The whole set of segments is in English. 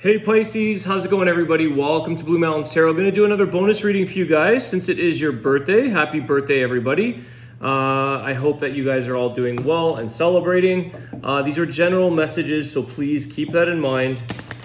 Hey Pisces, how's it going everybody? Welcome to Blue Mountains Tarot. I'm going to do another bonus reading for you guys since it is your birthday. Happy birthday everybody. I hope that you guys are all doing well and celebrating. These are general messages, so please keep that in mind.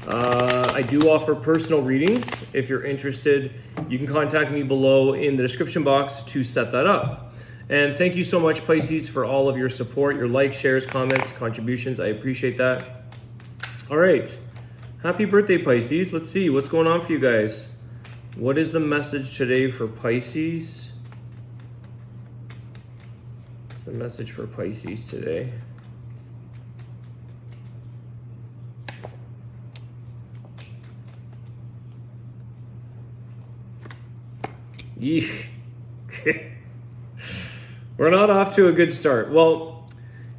I do offer personal readings. If you're interested, you can contact me below in the description box to set that up. And thank you so much Pisces for all of your support, your likes, shares, comments, contributions. I appreciate that. All right. Happy birthday, Pisces. Let's see what's going on for you guys. What is the message today for Pisces? What's the message for Pisces today? Yeesh. We're not off to a good start. Well,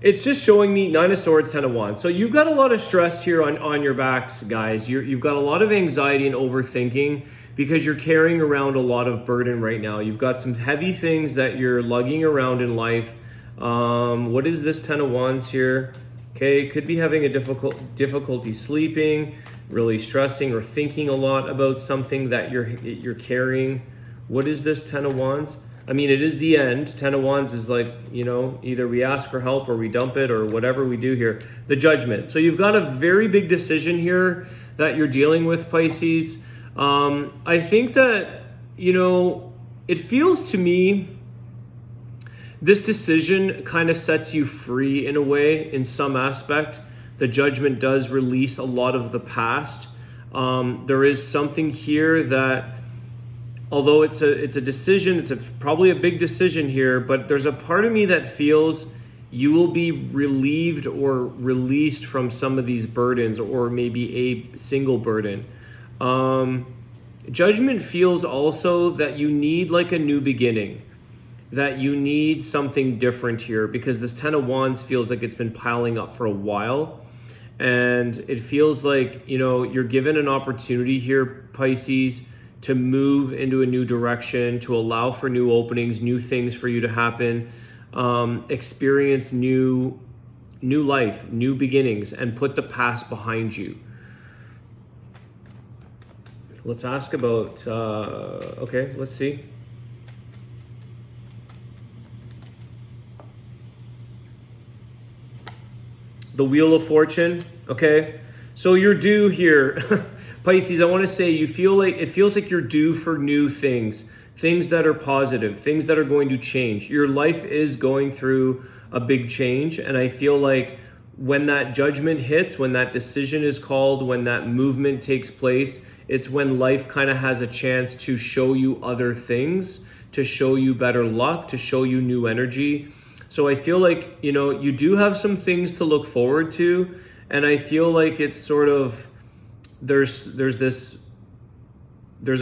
it's just showing me Nine of Swords, Ten of Wands. So you've got a lot of stress here on your backs, guys. You've got a lot of anxiety and overthinking because you're carrying around a lot of burden right now. You've got some heavy things that you're lugging around in life. What is this Ten of Wands here? Okay, could be having a difficulty sleeping, really stressing or thinking a lot about something that you're carrying. What is this Ten of Wands? I mean, it is the end. Ten of Wands is like, you know, either we ask for help or we dump it or whatever we do here. The Judgment. So you've got a very big decision here that you're dealing with, Pisces. I think that, you know, it feels to me this decision kind of sets you free in a way, in some aspect. The Judgment does release a lot of the past. There is something here that, although it's a decision, it's probably a big decision here, but there's a part of me that feels you will be relieved or released from some of these burdens, or maybe a single burden. Judgment feels also that you need like a new beginning, that you need something different here, because this Ten of Wands feels like it's been piling up for a while. And it feels like, you know, you're given an opportunity here, Pisces, to move into a new direction, to allow for new openings, new things for you to happen, experience new life, new beginnings, and put the past behind you. Let's ask about, okay, let's see. The Wheel of Fortune, okay? So you're due here. Pisces, I want to say it feels like you're due for new things that are positive, things that are going to change. Your life is going through a big change, and I feel like when that judgment hits, when that decision is called, when that movement takes place, it's when life kind of has a chance to show you other things, to show you better luck, to show you new energy. So I feel like, you know, you do have some things to look forward to, and I feel like it's sort of, there's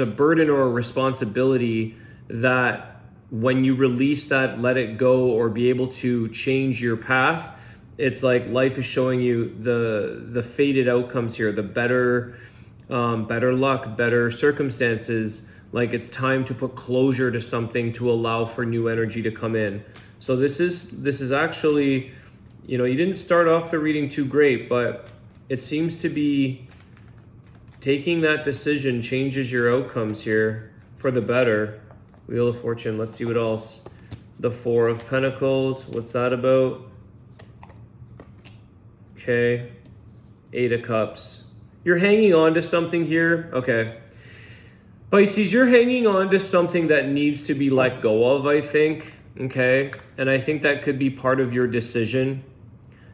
a burden or a responsibility that when you release that, let it go, or be able to change your path, it's like life is showing you the fated outcomes here, the better luck, better circumstances. Like it's time to put closure to something to allow for new energy to come in. So this is actually, you know, you didn't start off the reading too great, but it seems to be taking that decision changes your outcomes here for the better. Wheel of Fortune, let's see what else. The Four of Pentacles, what's that about? Okay, Eight of Cups. You're hanging on to something here, okay. Pisces, you're hanging on to something that needs to be let go of, I think, okay? And I think that could be part of your decision.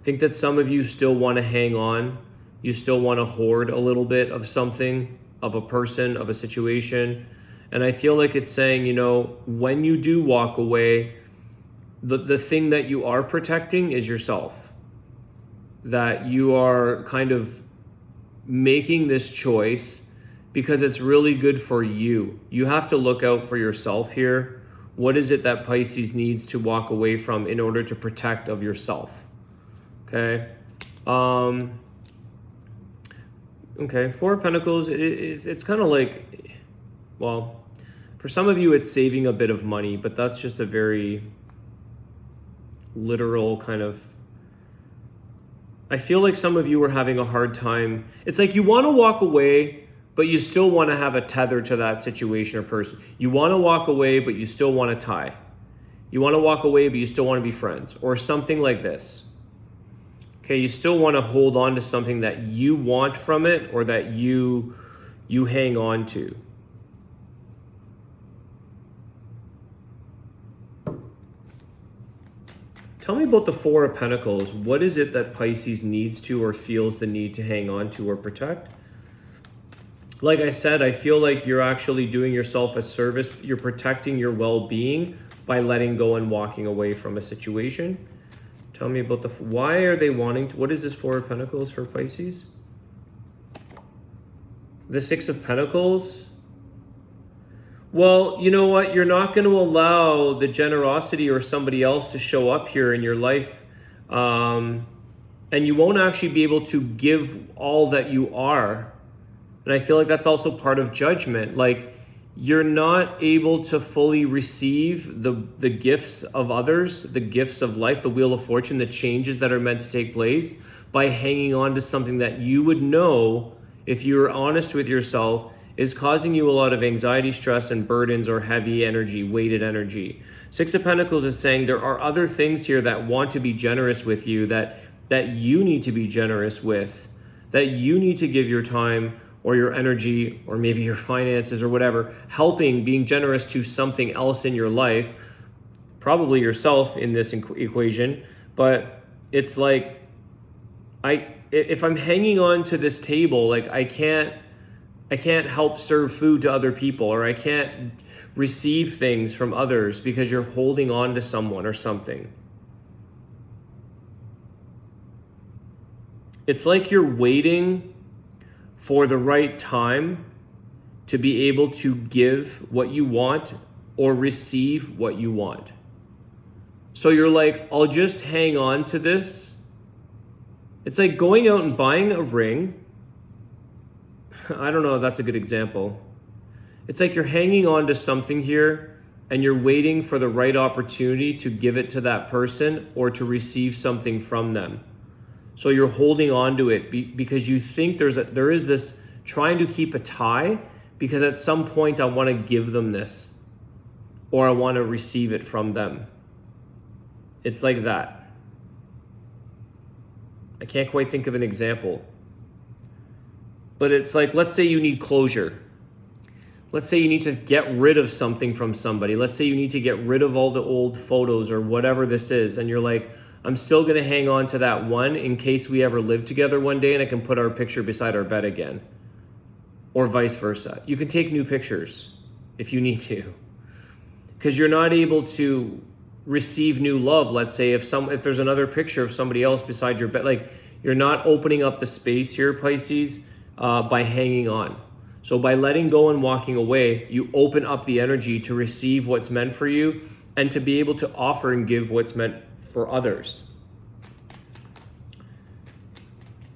I think that some of you still want to hang on. You still want to hoard a little bit of something, of a person, of a situation. And I feel like it's saying, you know, when you do walk away, the thing that you are protecting is yourself. That you are kind of making this choice because it's really good for you. You have to look out for yourself here. What is it that Pisces needs to walk away from in order to protect of yourself? Okay. Okay, Four of Pentacles, it's kind of like, well, for some of you it's saving a bit of money, but that's just a very literal kind of I feel like some of you are having a hard time. It's like you want to walk away, but you still want to have a tether to that situation or person. You want to walk away, but you still want to tie. You want to walk away, but you still want to be friends, or something like this. Okay, you still want to hold on to something that you want from it, or that you hang on to. Tell me about the Four of Pentacles. What is it that Pisces needs to or feels the need to hang on to or protect? Like I said, I feel like you're actually doing yourself a service. You're protecting your well-being by letting go and walking away from a situation. Tell me about why are they wanting to, what is this Four of Pentacles for Pisces? The Six of Pentacles. Well, you know what? You're not going to allow the generosity or somebody else to show up here in your life. And you won't actually be able to give all that you are. And I feel like that's also part of judgment. Like, you're not able to fully receive the gifts of others, the gifts of life, the wheel of fortune, the changes that are meant to take place by hanging on to something that you would know, if you were honest with yourself, is causing you a lot of anxiety, stress, and burdens, or heavy energy, weighted energy. Six of Pentacles is saying there are other things here that want to be generous with you, that you need to be generous with, that you need to give your time or your energy, or maybe your finances or whatever, helping, being generous to something else in your life, probably yourself in this equation. But it's like, if I'm hanging on to this table, like I can't help serve food to other people, or I can't receive things from others because you're holding on to someone or something. It's like you're waiting for the right time to be able to give what you want or receive what you want. So you're like, I'll just hang on to this. It's like going out and buying a ring. I don't know if that's a good example. It's like you're hanging on to something here and you're waiting for the right opportunity to give it to that person or to receive something from them. So you're holding on to it because you think there is this trying to keep a tie, because at some point I want to give them this or I want to receive it from them. It's like that. I can't quite think of an example. But it's like, let's say you need closure. Let's say you need to get rid of something from somebody. Let's say you need to get rid of all the old photos or whatever this is. And you're like, I'm still going to hang on to that one in case we ever live together one day and I can put our picture beside our bed again. Or vice versa. You can take new pictures if you need to. Because you're not able to receive new love. Let's say if there's another picture of somebody else beside your bed, like you're not opening up the space here, Pisces, by hanging on. So by letting go and walking away, you open up the energy to receive what's meant for you and to be able to offer and give what's meant for others.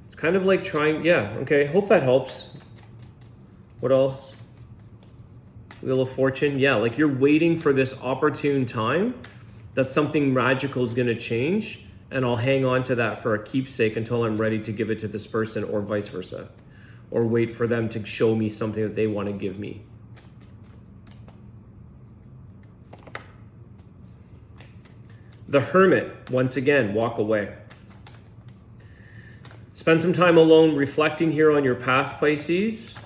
It's kind of like trying, yeah, okay, hope that helps. What else? Wheel of Fortune, yeah, like you're waiting for this opportune time that something magical is going to change, and I'll hang on to that for a keepsake until I'm ready to give it to this person, or vice versa, or wait for them to show me something that they want to give me. The Hermit, once again, walk away. Spend some time alone reflecting here on your path, Pisces.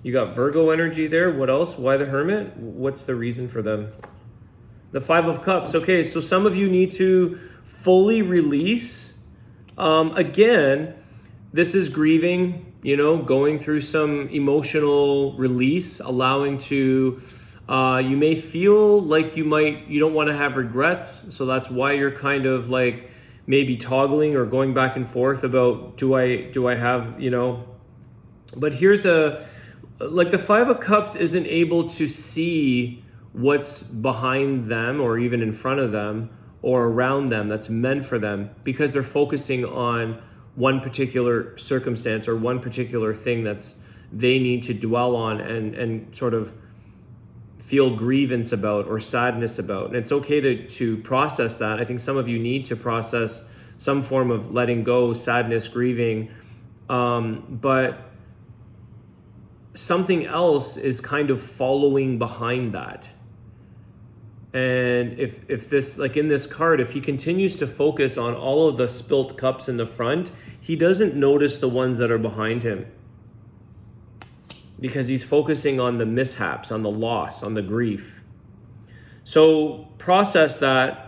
You got Virgo energy there. What else? Why the Hermit? What's the reason for them? The Five of Cups. Okay, so some of you need to fully release. Again, this is grieving, going through some emotional release, allowing to... you may feel like you don't want to have regrets. So that's why you're kind of like maybe toggling or going back and forth about, do I have, but here's like the Five of Cups isn't able to see what's behind them or even in front of them or around them that's meant for them, because they're focusing on one particular circumstance or one particular thing they need to dwell on and sort of feel grievance about or sadness about. And it's okay to process that. I think some of you need to process some form of letting go, sadness, grieving. But something else is kind of following behind that. And if this, like in this card, if he continues to focus on all of the spilt cups in the front, he doesn't notice the ones that are behind him, because he's focusing on the mishaps, on the loss, on the grief. So process that,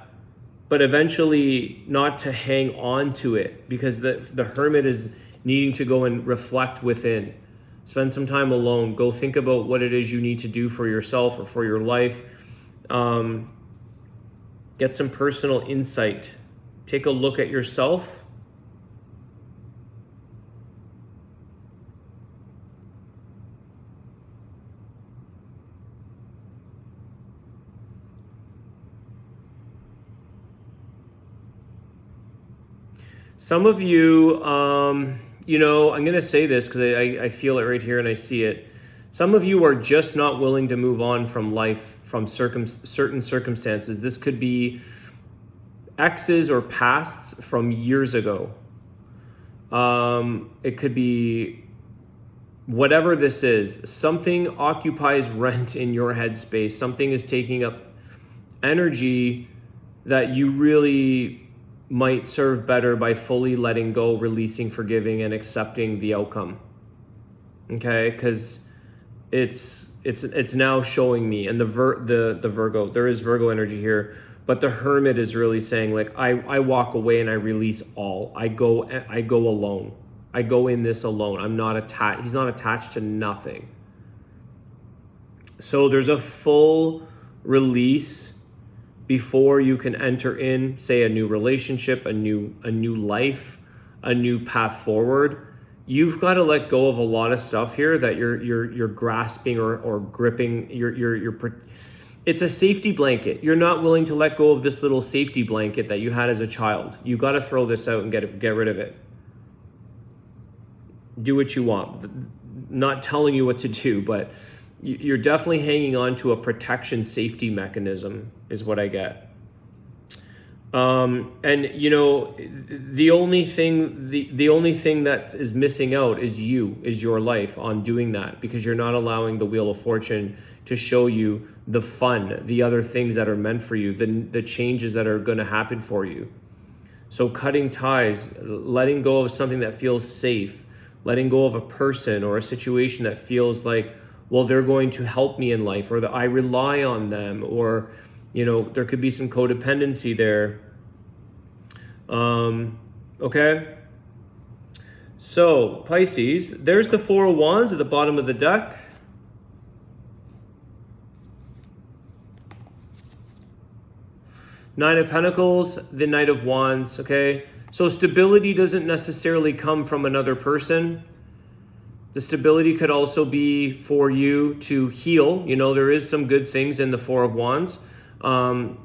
but eventually not to hang on to it, because the hermit is needing to go and reflect within. Spend some time alone. Go think about what it is you need to do for yourself or for your life. Get some personal insight. Take a look at yourself. Some of you, you know, I'm going to say this because I feel it right here and I see it. Some of you are just not willing to move on from life, from certain circumstances. This could be exes or pasts from years ago. It could be whatever this is. Something occupies rent in your headspace. Something is taking up energy that you really might serve better by fully letting go, releasing, forgiving, and accepting the outcome. Okay, because it's now showing me, and the Virgo, there is Virgo energy here, but the Hermit is really saying, like, I walk away and I release all. I go alone. I go in this alone. I'm not attached. He's not attached to nothing. So there's a full release before you can enter in, say, a new relationship, a new life, a new path forward. You've got to let go of a lot of stuff here that you're grasping or gripping. It's a safety blanket. You're not willing to let go of this little safety blanket that you had as a child. You got to throw this out and get rid of it. Do what you want. Not telling you what to do, but you're definitely hanging on to a protection safety mechanism is what I get. And you know, the only thing that is missing out is your life on doing that, because you're not allowing the Wheel of Fortune to show you the fun, the other things that are meant for you, the changes that are going to happen for you. So cutting ties, letting go of something that feels safe, letting go of a person or a situation that feels like, well, they're going to help me in life, or that I rely on them, or, you know, there could be some codependency there. Okay. So Pisces, there's the Four of Wands at the bottom of the deck. Nine of Pentacles, the Knight of Wands. Okay. So stability doesn't necessarily come from another person. The stability could also be for you to heal. You know, there is some good things in the Four of Wands,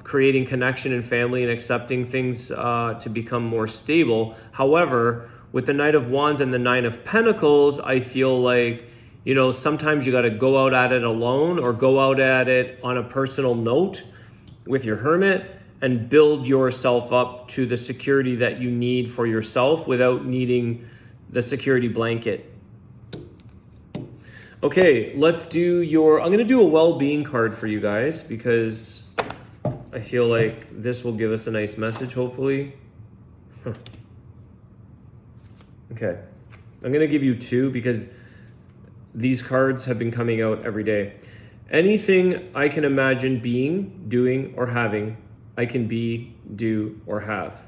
creating connection and family and accepting things to become more stable. However, with the Knight of Wands and the Nine of Pentacles, I feel like, you know, sometimes you got to go out at it alone, or go out at it on a personal note with your Hermit and build yourself up to the security that you need for yourself without needing the security blanket. Okay, let's do I'm going to do a well-being card for you guys, because I feel like this will give us a nice message, hopefully. Okay, I'm going to give you two because these cards have been coming out every day. Anything I can imagine being, doing, or having, I can be, do, or have.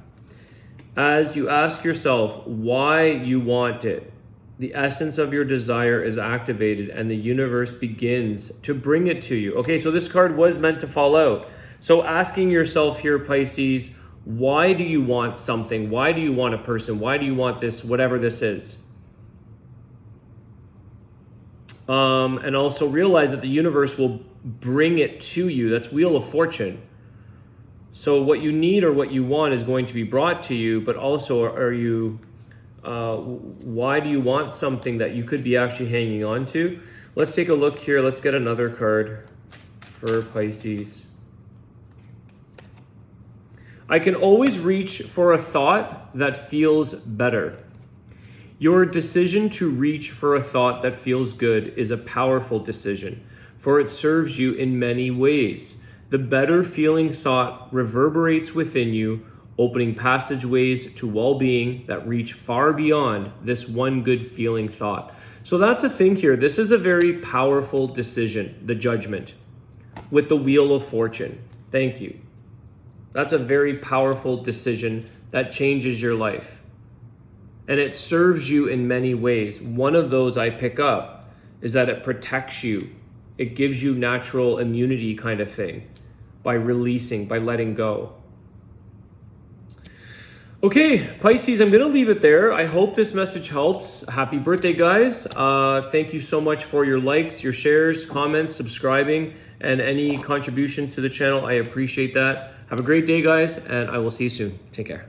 As you ask yourself why you want it, the essence of your desire is activated and the universe begins to bring it to you. Okay, so this card was meant to fall out. So asking yourself here, Pisces, why do you want something? Why do you want a person? Why do you want this, whatever this is? And also realize that the universe will bring it to you. That's Wheel of Fortune. So what you need or what you want is going to be brought to you, but also why do you want something that you could be actually hanging on to? Let's take a look here. Let's get another card for Pisces. I can always reach for a thought that feels better. Your decision to reach for a thought that feels good is a powerful decision, for it serves you in many ways. The better feeling thought reverberates within you, opening passageways to well-being that reach far beyond this one good feeling thought. So that's the thing here. This is a very powerful decision, the Judgment, with the Wheel of Fortune. Thank you. That's a very powerful decision that changes your life. And it serves you in many ways. One of those I pick up is that it protects you. It gives you natural immunity kind of thing by releasing, by letting go. Okay, Pisces, I'm going to leave it there. I hope this message helps. Happy birthday, guys. Thank you so much for your likes, your shares, comments, subscribing, and any contributions to the channel. I appreciate that. Have a great day, guys, and I will see you soon. Take care.